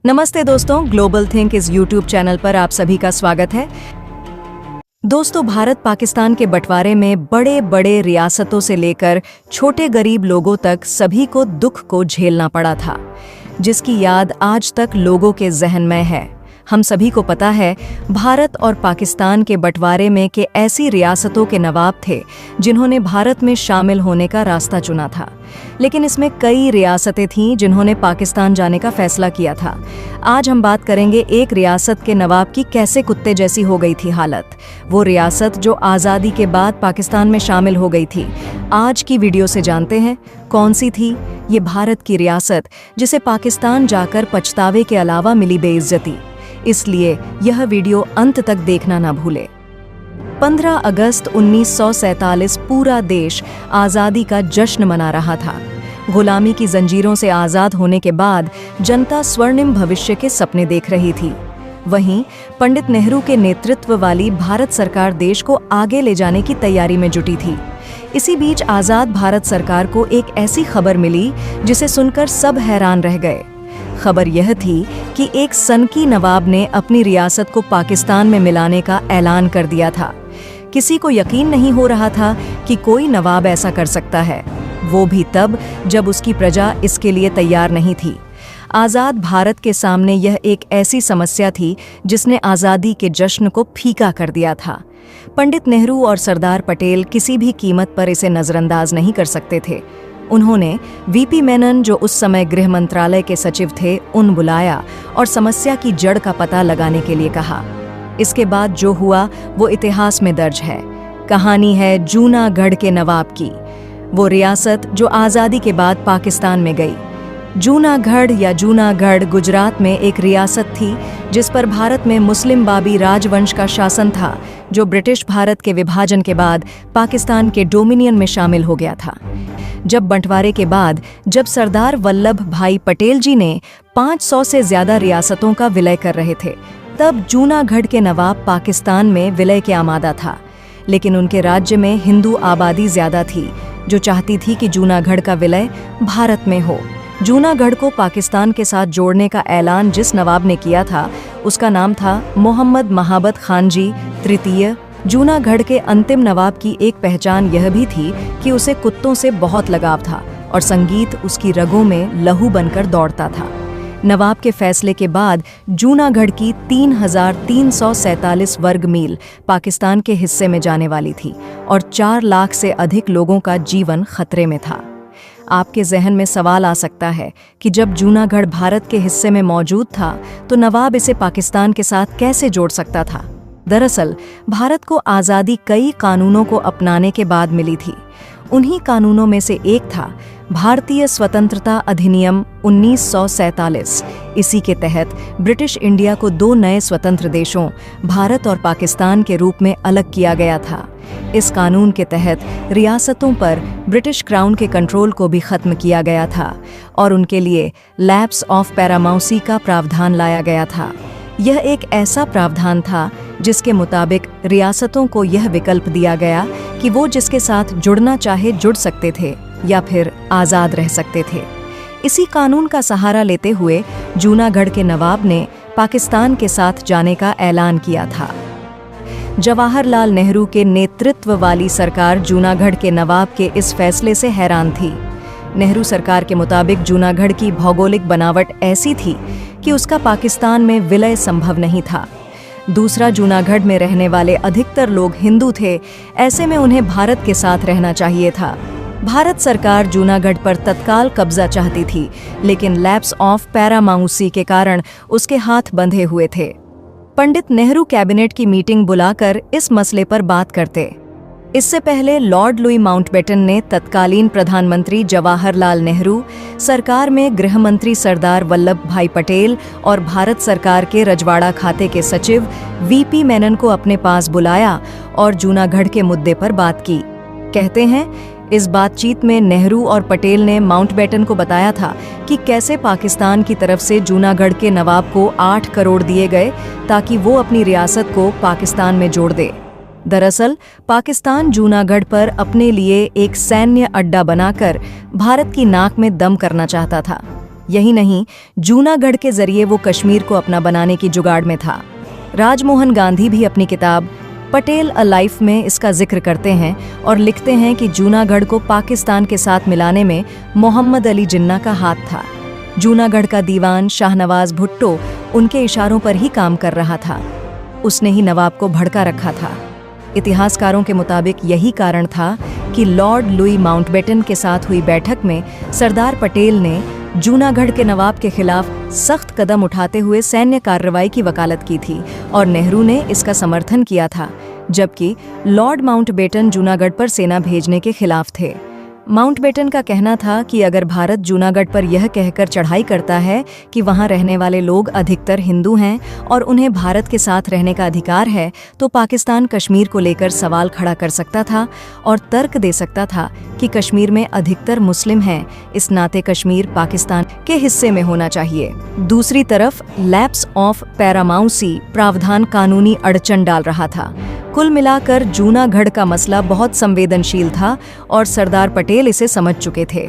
नमस्ते दोस्तों, global think इस यूट्यूब चैनल पर आप सभी का स्वागत है। दोस्तों, भारत पाकिस्तान के बंटवारे में बड़े बड़े रियासतों से लेकर छोटे गरीब लोगों तक सभी को दुख को झेलना पड़ा था, जिसकी याद आज तक लोगों के जहन में है। हम सभी को पता है, भारत और पाकिस्तान के बंटवारे में के ऐसी रियासतों के नवाब थे जिन्होंने भारत में शामिल होने का रास्ता चुना था, लेकिन इसमें कई रियासतें थीं जिन्होंने पाकिस्तान जाने का फैसला किया था। आज हम बात करेंगे एक रियासत के नवाब की कैसे कुत्ते जैसी हो गई थी हालत, वो रियासत जो आज़ादी के बाद पाकिस्तान में शामिल हो गई थी। आज की वीडियो से जानते हैं कौन सी थी ये भारत की रियासत जिसे पाकिस्तान जाकर पछतावे के अलावा मिली बेइज्जती। इसलिए यह वीडियो अंत तक देखना ना भूले। 15 अगस्त 1947 पूरा देश आज़ादी का जश्न मना रहा था। गुलामी की जंजीरों से आज़ाद होने के बाद जनता स्वर्णिम भविष्य के सपने देख रही थी। वहीं पंडित नेहरू के नेतृत्व वाली भारत सरकार देश को आगे ले जाने की तैयारी में जुटी थी। इसी बीच आज़ाद भारत सरकार को एक ऐसी खबर मिली जिसे सुनकर सब हैरान रह गए। खबर यह थी कि एक सनकी नवाब ने अपनी रियासत को पाकिस्तान में मिलाने का ऐलान कर दिया था। किसी को यकीन नहीं हो रहा था कि कोई नवाब ऐसा कर सकता है, वो भी तब जब उसकी प्रजा इसके लिए तैयार नहीं थी। आज़ाद भारत के सामने यह एक ऐसी समस्या थी जिसने आज़ादी के जश्न को फीका कर दिया था। पंडित नेहरू और सरदार पटेल किसी भी कीमत पर इसे नज़रअंदाज नहीं कर सकते थे। उन्होंने वीपी मेनन, जो उस समय गृह मंत्रालय के सचिव थे, उन बुलाया और समस्या की जड़ का पता लगाने के लिए कहा। इसके बाद जो हुआ वो इतिहास में दर्ज है। कहानी है जूनागढ़ के नवाब की, वो रियासत जो आज़ादी के बाद पाकिस्तान में गई। जूनागढ़ या जूनागढ़ गुजरात में एक रियासत थी जिस पर भारत में मुस्लिम बाबी राजवंश का शासन था, जो ब्रिटिश भारत के विभाजन के बाद पाकिस्तान के डोमिनियन में शामिल हो गया था। जब बंटवारे के बाद जब सरदार वल्लभ भाई पटेल जी ने 500 से ज्यादा रियासतों का विलय कर रहे थे, तब जूनागढ़ के नवाब पाकिस्तान में विलय के आमादा था। लेकिन उनके राज्य में हिंदू आबादी ज्यादा थी जो चाहती थी कि जूनागढ़ का विलय भारत में हो। जूनागढ़ को पाकिस्तान के साथ जोड़ने का ऐलान जिस नवाब ने किया था उसका नाम था मोहम्मद महाबत खान जी तृतीय। जूनागढ़ के अंतिम नवाब की एक पहचान यह भी थी कि उसे कुत्तों से बहुत लगाव था और संगीत उसकी रगों में लहू बनकर दौड़ता था। नवाब के फैसले के बाद जूनागढ़ की 3,347 वर्ग मील पाकिस्तान के हिस्से में जाने वाली थी और 4 लाख से अधिक लोगों का जीवन खतरे में था। आपके जहन में सवाल आ सकता है कि जब जूनागढ़ भारत के हिस्से में मौजूद था तो नवाब इसे पाकिस्तान के साथ कैसे जोड़ सकता था। दरअसल भारत को आज़ादी कई कानूनों को अपनाने के बाद मिली थी। उन्हीं कानूनों में से एक था भारतीय स्वतंत्रता अधिनियम 1947। इसी के तहत ब्रिटिश इंडिया को 2 नए स्वतंत्र देशों भारत और पाकिस्तान के रूप में अलग किया गया था। इस कानून के तहत रियासतों पर ब्रिटिश क्राउन के कंट्रोल को भी खत्म किया गया था और उनके लिए लैप्स ऑफ पैरामाउसी का प्रावधान लाया गया था। यह एक ऐसा प्रावधान था जिसके मुताबिक रियासतों को यह विकल्प दिया गया कि वो जिसके साथ जुड़ना चाहे जुड़ सकते थे या फिर आज़ाद रह सकते थे। इसी कानून का सहारा लेते हुए जूनागढ़ के नवाब ने पाकिस्तान के साथ जाने का ऐलान किया था। जवाहरलाल नेहरू के नेतृत्व वाली सरकार जूनागढ़ के नवाब के इस फैसले से हैरान थी। नेहरू सरकार के मुताबिक जूनागढ़ की भौगोलिक बनावट ऐसी थी कि उसका पाकिस्तान में विलय संभव नहीं था। दूसरा, जूनागढ़ में रहने वाले अधिकतर लोग हिंदू थे, ऐसे में उन्हें भारत के साथ रहना चाहिए था। भारत सरकार जूनागढ़ पर तत्काल कब्जा चाहती थी, लेकिन लैप्स ऑफ पैरामाउसी के कारण उसके हाथ बंधे हुए थे। पंडित नेहरू कैबिनेट की मीटिंग बुलाकर इस मसले पर बात करते। इससे पहले लॉर्ड लुई माउंटबेटन ने तत्कालीन प्रधानमंत्री जवाहरलाल नेहरू, सरकार में गृह मंत्री सरदार वल्लभ भाई पटेल और भारत सरकार के रजवाड़ा खाते के सचिव वीपी मेनन को अपने पास बुलाया और जूनागढ़ के मुद्दे पर बात की। कहते हैं, इस बातचीत में नेहरू और पटेल ने माउंटबेटन को बताया था कि कैसे पाकिस्तान की तरफ से जूनागढ़ के नवाब को 8 करोड़ दिए गए ताकि वो अपनी रियासत को पाकिस्तान में जोड़ दे। दरअसल पाकिस्तान जूनागढ़ पर अपने लिए एक सैन्य अड्डा बनाकर भारत की नाक में दम करना चाहता था। यही नहीं, जूनागढ़ के जरिए वो कश्मीर को अपना बनाने की जुगाड़ में था। राजमोहन गांधी भी अपनी किताब पटेल अ लाइफ में इसका जिक्र करते हैं और लिखते हैं कि जूनागढ़ को पाकिस्तान के साथ मिलाने में मोहम्मद अली जिन्ना का हाथ था। जूनागढ़ का दीवान शाहनवाज भुट्टो उनके इशारों पर ही काम कर रहा था। उसने ही नवाब को भड़का रखा था। इतिहासकारों के मुताबिक यही कारण था कि लॉर्ड लुई माउंटबेटन के साथ हुई बैठक में सरदार पटेल ने जूनागढ़ के नवाब के खिलाफ सख्त कदम उठाते हुए सैन्य कार्रवाई की वकालत की थी और नेहरू ने इसका समर्थन किया था, जबकि लॉर्ड माउंटबेटन जूनागढ़ पर सेना भेजने के खिलाफ थे। माउंटबेटन का कहना था कि अगर भारत जूनागढ़ पर यह कहकर चढ़ाई करता है कि वहां रहने वाले लोग अधिकतर हिंदू हैं और उन्हें भारत के साथ रहने का अधिकार है, तो पाकिस्तान कश्मीर को लेकर सवाल खड़ा कर सकता था और तर्क दे सकता था कि कश्मीर में अधिकतर मुस्लिम हैं, इस नाते कश्मीर पाकिस्तान के हिस्से में होना चाहिए। दूसरी तरफ लैप्स ऑफ पैरामाउसी प्रावधान कानूनी अड़चन डाल रहा था। कुल मिलाकर जूनागढ़ का मसला बहुत संवेदनशील था और सरदार पटेल इसे समझ चुके थे।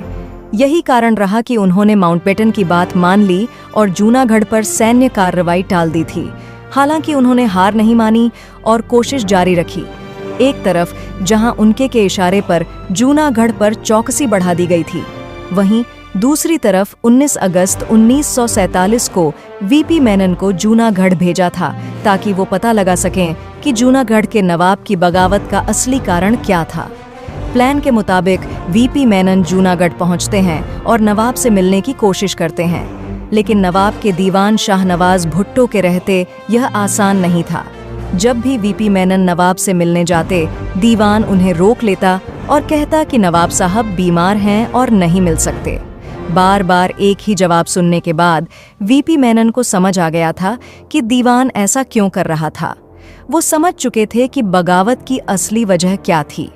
यही कारण रहा कि उन्होंने माउंटबेटन की बात मान ली और जूनागढ़ पर सैन्य कार्रवाई टाल दी थी। हालांकि उन्होंने हार नहीं मानी और कोशिश जारी रखी। एक तरफ जहां उनके के इशारे पर जूनागढ़ पर चौकसी बढ़ा दी गई थी, वहीं दूसरी तरफ 19 अगस्त 1947 को वीपी मेनन को जूनागढ़ भेजा था ताकि वो पता लगा सकें कि जूनागढ़ के नवाब की बगावत का असली कारण क्या था। प्लान के मुताबिक वीपी मेनन जूनागढ़ पहुंचते हैं और नवाब से मिलने की कोशिश करते हैं, लेकिन नवाब के दीवान शाहनवाज भुट्टो के रहते यह आसान नहीं था। जब भी वीपी मेनन नवाब से मिलने जाते, दीवान उन्हें रोक लेता और कहता कि नवाब साहब बीमार हैं और नहीं मिल सकते। बार बार एक ही जवाब सुनने के बाद वीपी मेनन को समझ आ गया था कि दीवान ऐसा क्यों कर रहा था। वो समझ चुके थे कि बगावत की असली वजह क्या थी।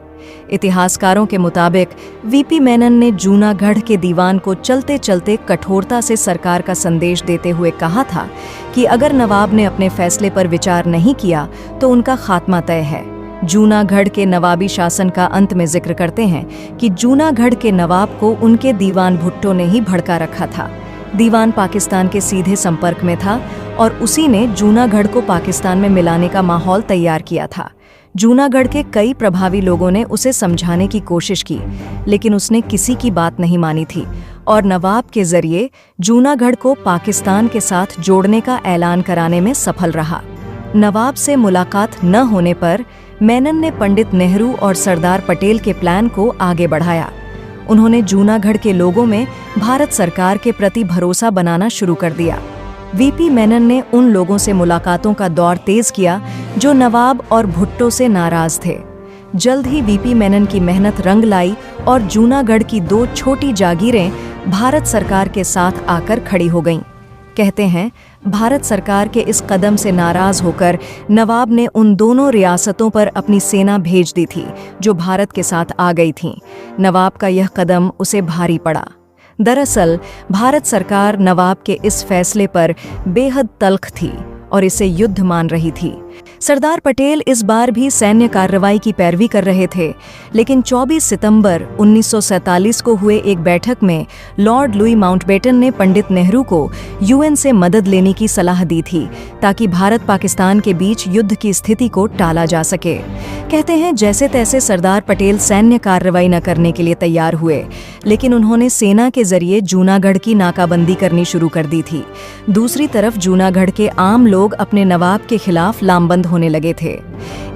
इतिहासकारों के मुताबिक वीपी मेनन ने जूनागढ़ के दीवान को चलते चलते कठोरता से सरकार का संदेश देते हुए कहा था कि अगर नवाब ने अपने फैसले पर विचार नहीं किया तो उनका खात्मा तय है। जूनागढ़ के नवाबी शासन का अंत में जिक्र करते हैं कि जूनागढ़ के नवाब को उनके दीवान भुट्टो ने ही भड़का रखा था। दीवान पाकिस्तान के सीधे संपर्क में था और उसी ने जूनागढ़ को पाकिस्तान में मिलाने का माहौल तैयार किया था। जूनागढ़ के कई प्रभावी लोगों ने उसे समझाने की कोशिश की, लेकिन उसने किसी की बात नहीं मानी थी और नवाब के जरिए जूनागढ़ को पाकिस्तान के साथ जोड़ने का ऐलान कराने में सफल रहा। नवाब से मुलाकात न होने पर मेनन ने पंडित नेहरू और सरदार पटेल के प्लान को आगे बढ़ाया। उन्होंने जूनागढ़ के लोगों में भारत सरकार के प्रति भरोसा बनाना शुरू कर दिया। वीपी मेनन ने उन लोगों से मुलाकातों का दौर तेज किया जो नवाब और भुट्टो से नाराज थे। जल्द ही वीपी मेनन की मेहनत रंग लाई और जूनागढ़ की 2 छोटी जागीरें भारत सरकार के साथ आकर खड़ी हो गईं। कहते हैं, भारत सरकार के इस कदम से नाराज होकर नवाब ने उन दोनों रियासतों पर अपनी सेना भेज दी थी जो भारत के साथ आ गई थीं। नवाब का यह कदम उसे भारी पड़ा। दरअसल भारत सरकार नवाब के इस फैसले पर बेहद तल्ख थी और इसे युद्ध मान रही थी। सरदार पटेल इस बार भी सैन्य कार्रवाई की पैरवी कर रहे थे, लेकिन 24 सितंबर 1947 को हुए एक बैठक में लॉर्ड लुई माउंटबेटन ने पंडित नेहरू को यूएन से मदद लेने की सलाह दी थी ताकि भारत पाकिस्तान के बीच युद्ध की स्थिति को टाला जा सके। कहते हैं, जैसे तैसे सरदार पटेल सैन्य कार्रवाई न करने के लिए तैयार हुए, लेकिन उन्होंने सेना के जरिए जूनागढ़ की नाकाबंदी करनी शुरू कर दी थी। दूसरी तरफ जूनागढ़ के आम लोग अपने नवाब के खिलाफ लामबंद होने लगे थे।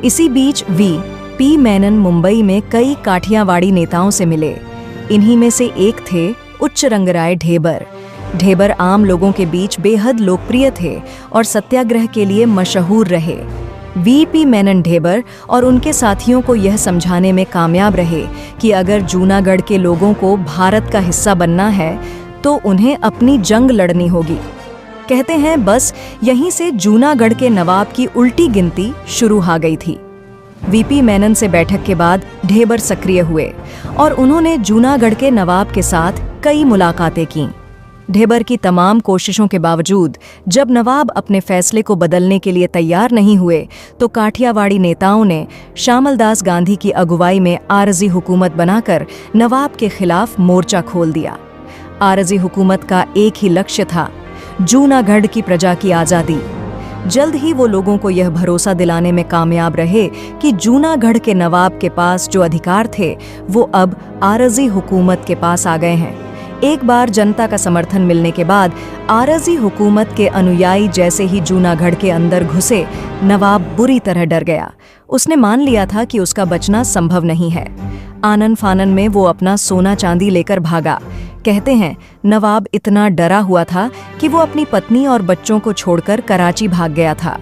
इसी बीच वीपी मेनन मुंबई में कई काठियावाड़ी नेताओं से मिले। इन्हीं में से एक थे उच्चरंगराय ढेबर। ढेबर आम लोगों के बीच बेहद लोकप्रिय थे और सत्याग्रह के लिए मशहूर रहे। वीपी मेनन ढेबर और उनके साथियों को यह समझाने में कामयाब रहे कि अगर जूनागढ़ के लोगों को भारत का हिस्सा बनना है तो उन्हें अपनी जंग लड़नी होगी। कहते हैं, बस यहीं से जूनागढ़ के नवाब की उल्टी गिनती शुरू हो गई थी। वीपी मेनन से बैठक के बाद ढेबर सक्रिय हुए और उन्होंने जूनागढ़ के नवाब के साथ कई मुलाकातें की। ढेबर की तमाम कोशिशों के बावजूद जब नवाब अपने फैसले को बदलने के लिए तैयार नहीं हुए तो काठियावाड़ी नेताओं ने श्यामल दास गांधी की अगुवाई में आरजी हुकूमत बनाकर नवाब के खिलाफ मोर्चा खोल दिया। आरज़ी हुकूमत का एक ही लक्ष्य था, जूनागढ़ की प्रजा की आज़ादी। जल्द ही वो लोगों को यह भरोसा दिलाने में कामयाब रहे कि जूनागढ़ के नवाब के पास जो अधिकार थे वो अब आरज़ी हुकूमत के पास आ गए हैं। एक बार जनता का समर्थन मिलने के बाद आरज़ी हुकूमत के अनुयायी जैसे ही जूनागढ़ के अंदर घुसे, नवाब बुरी तरह डर गया। उसने मान लिया था कि उसका बचना संभव नहीं है। आनन फानन में वो अपना सोना चांदी लेकर भागा। कहते हैं नवाब इतना डरा हुआ था कि वो अपनी पत्नी और बच्चों को छोड़कर कराची भाग गया था।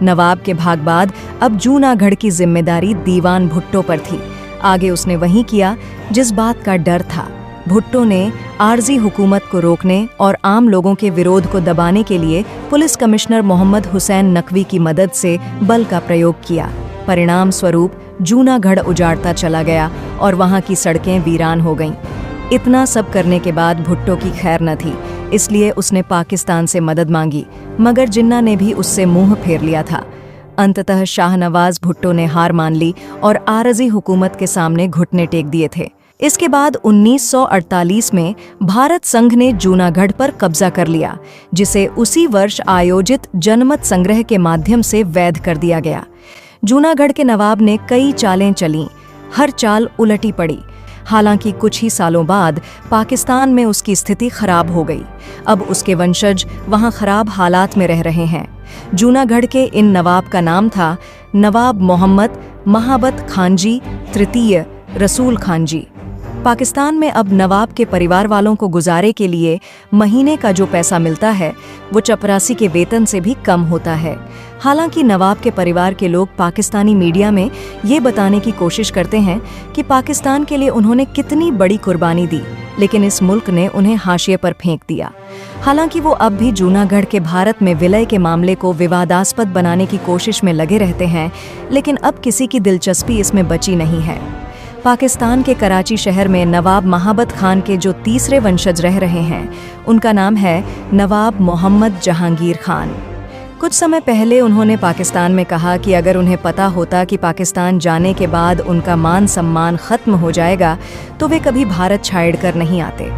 नवाब के भाग बाद अब जूनागढ़ की जिम्मेदारी दीवान भुट्टो पर थी। आगे उसने वही किया जिस बात का डर था। भुट्टो ने आरज़ी हुकूमत को रोकने और आम लोगों के विरोध को दबाने के लिए पुलिस कमिश्नर मोहम्मद हुसैन नकवी की मदद से बल का प्रयोग किया। परिणाम स्वरूप जूनागढ़ उजाड़ता चला गया और वहां की सड़कें वीरान हो गईं। इतना सब करने के बाद भुट्टो की खैर न थी, इसलिए उसने पाकिस्तान से मदद मांगी, मगर जिन्ना ने भी उससे मुंह फेर लिया था। अंततः शाहनवाज भुट्टो ने हार मान ली और आरज़ी हुकूमत के सामने घुटने टेक दिए थे। इसके बाद 1948 में भारत संघ ने जूनागढ़ पर कब्जा कर लिया, जिसे उसी वर्ष आयोजित जनमत संग्रह के माध्यम से वैध कर दिया गया। जूनागढ़ के नवाब ने कई चालें चलीं, हर चाल उलटी पड़ी। हालांकि कुछ ही सालों बाद पाकिस्तान में उसकी स्थिति खराब हो गई। अब उसके वंशज वहां खराब हालात में रह रहे हैं। जूनागढ़ के इन नवाब का नाम था नवाब मोहम्मद महाबत खानजी तृतीय रसूल खानजी। पाकिस्तान में अब नवाब के परिवार वालों को गुजारे के लिए महीने का जो पैसा मिलता है वो चपरासी के वेतन से भी कम होता है। हालांकि नवाब के परिवार के लोग पाकिस्तानी मीडिया में ये बताने की कोशिश करते हैं कि पाकिस्तान के लिए उन्होंने कितनी बड़ी कुर्बानी दी, लेकिन इस मुल्क ने उन्हें हाशिए पर फेंक दिया। हालांकि वो अब भी जूनागढ़ के भारत में विलय के मामले को विवादास्पद बनाने की कोशिश में लगे रहते हैं, लेकिन अब किसी की दिलचस्पी इसमें बची नहीं है। पाकिस्तान के कराची शहर में नवाब महाबत खान के जो तीसरे वंशज रह रहे हैं, उनका नाम है नवाब मोहम्मद जहांगीर खान। कुछ समय पहले उन्होंने पाकिस्तान में कहा कि अगर उन्हें पता होता कि पाकिस्तान जाने के बाद उनका मान सम्मान खत्म हो जाएगा तो वे कभी भारत छोड़कर नहीं आते।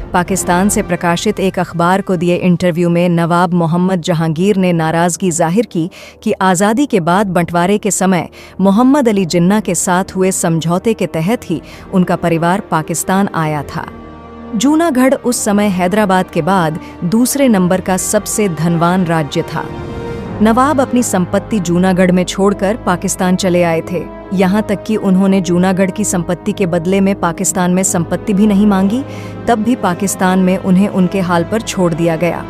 पाकिस्तान से प्रकाशित एक अखबार को दिए इंटरव्यू में नवाब मोहम्मद जहांगीर ने नाराज़गी जाहिर की कि आज़ादी के बाद बंटवारे के समय मोहम्मद अली जिन्ना के साथ हुए समझौते के तहत ही उनका परिवार पाकिस्तान आया था। जूनागढ़ उस समय हैदराबाद के बाद दूसरे नंबर का सबसे धनवान राज्य था। नवाब अपनी संपत्ति जूनागढ़ में छोड़कर पाकिस्तान चले आए थे। यहाँ तक कि उन्होंने जूनागढ़ की संपत्ति के बदले में पाकिस्तान में संपत्ति भी नहीं मांगी, तब भी पाकिस्तान में उन्हें उनके हाल पर छोड़ दिया गया।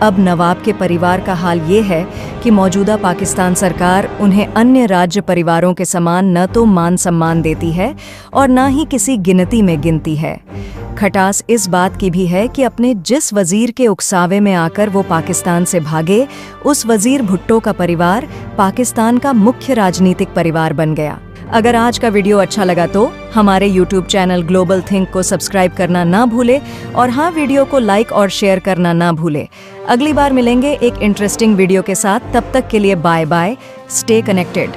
अब नवाब के परिवार का हाल ये है कि मौजूदा पाकिस्तान सरकार उन्हें अन्य राज्य परिवारों के समान न तो मान सम्मान देती है और न ही किसी गिनती में गिनती है। खटास इस बात की भी है कि अपने जिस वजीर के उकसावे में आकर वो पाकिस्तान से भागे, उस वजीर भुट्टो का परिवार पाकिस्तान का मुख्य राजनीतिक परिवार बन गया। अगर आज का वीडियो अच्छा लगा तो हमारे YouTube चैनल ग्लोबल थिंक को सब्सक्राइब करना ना भूले और हाँ, वीडियो को लाइक और शेयर करना ना भूले। अगली बार मिलेंगे एक इंटरेस्टिंग वीडियो के साथ। तब तक के लिए बाय बाय, स्टे कनेक्टेड।